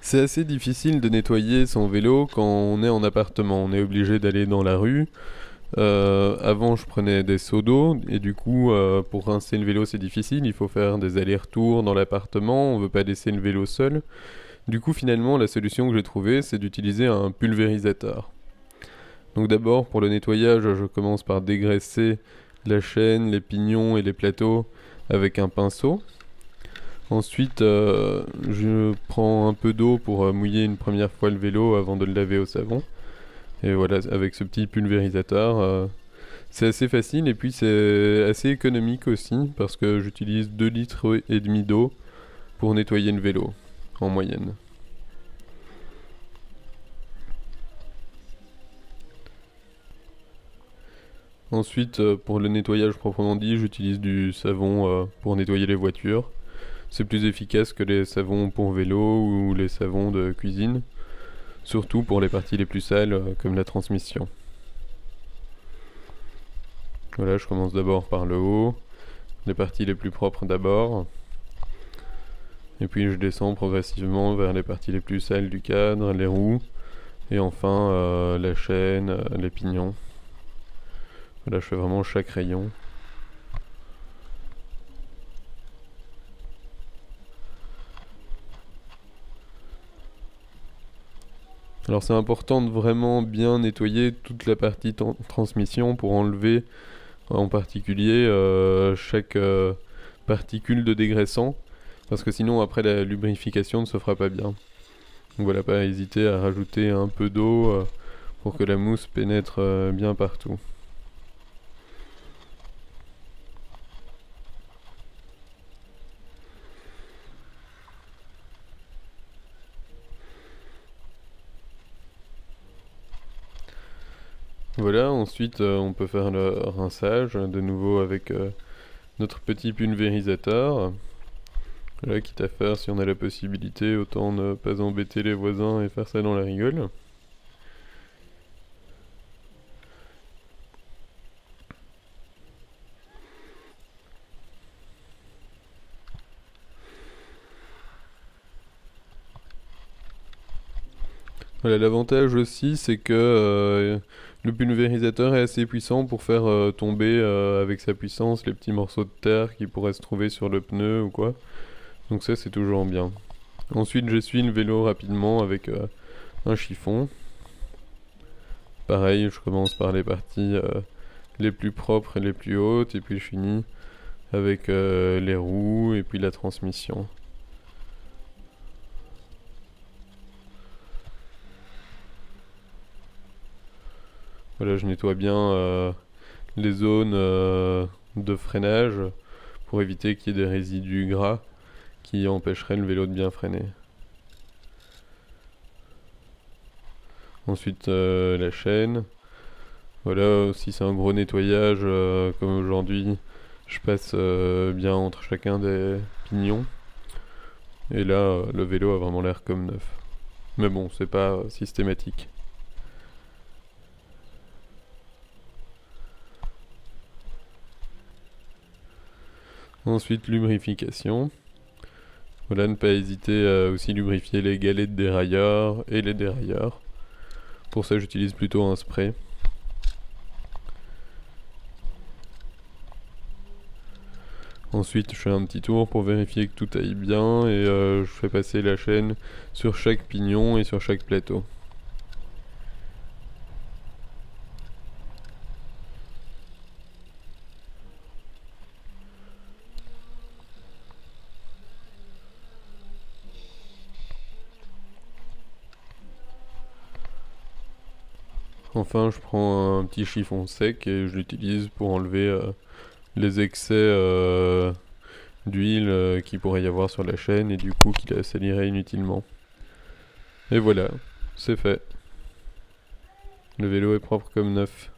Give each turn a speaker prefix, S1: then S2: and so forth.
S1: C'est assez difficile de nettoyer son vélo quand on est en appartement. On est obligé d'aller dans la rue. Avant, je prenais des seaux d'eau et du coup, pour rincer le vélo, c'est difficile. Il faut faire des allers-retours dans l'appartement. On veut pas laisser le vélo seul. Du coup, finalement, la solution que j'ai trouvée, c'est d'utiliser un pulvérisateur. Donc d'abord, pour le nettoyage, je commence par dégraisser la chaîne, les pignons et les plateaux avec un pinceau. Ensuite, je prends un peu d'eau pour mouiller une première fois le vélo avant de le laver au savon. Et voilà, avec ce petit pulvérisateur, c'est assez facile et puis c'est assez économique aussi parce que j'utilise 2 litres et demi d'eau pour nettoyer le vélo en moyenne. Ensuite, pour le nettoyage proprement dit, j'utilise du savon pour nettoyer les voitures. C'est plus efficace que les savons pour vélo ou les savons de cuisine, surtout pour les parties les plus sales comme la transmission. Voilà, je commence d'abord par le haut, les parties les plus propres d'abord, et puis je descends progressivement vers les parties les plus sales du cadre, les roues, et enfin la chaîne, les pignons. Voilà, je fais vraiment chaque rayon. Alors c'est important de vraiment bien nettoyer toute la partie transmission pour enlever en particulier chaque particule de dégraissant parce que sinon après la lubrification ne se fera pas bien. Donc voilà, pas hésiter à rajouter un peu d'eau pour que la mousse pénètre bien partout. Voilà, ensuite on peut faire le rinçage de nouveau avec notre petit pulvérisateur. Voilà, quitte à faire, si on a la possibilité, autant ne pas embêter les voisins et faire ça dans la rigole. Voilà, l'avantage aussi, c'est que le pulvérisateur est assez puissant pour faire tomber avec sa puissance les petits morceaux de terre qui pourraient se trouver sur le pneu ou quoi. Donc ça, c'est toujours bien. Ensuite, j'essuie le vélo rapidement avec un chiffon. Pareil, je commence par les parties les plus propres et les plus hautes, et puis je finis avec les roues et puis la transmission. Voilà, je nettoie bien les zones de freinage pour éviter qu'il y ait des résidus gras qui empêcheraient le vélo de bien freiner. Ensuite, la chaîne. Voilà, si c'est un gros nettoyage comme aujourd'hui, je passe bien entre chacun des pignons. Et là, le vélo a vraiment l'air comme neuf. Mais bon, c'est pas systématique. Ensuite, lubrification. Voilà, ne pas hésiter à aussi lubrifier les galets de dérailleur et les dérailleurs. Pour ça, j'utilise plutôt un spray. Ensuite, je fais un petit tour pour vérifier que tout aille bien et je fais passer la chaîne sur chaque pignon et sur chaque plateau. Enfin, je prends un petit chiffon sec et je l'utilise pour enlever les excès d'huile qu'il pourrait y avoir sur la chaîne et du coup qui la salirait inutilement. Et voilà, c'est fait. Le vélo est propre comme neuf.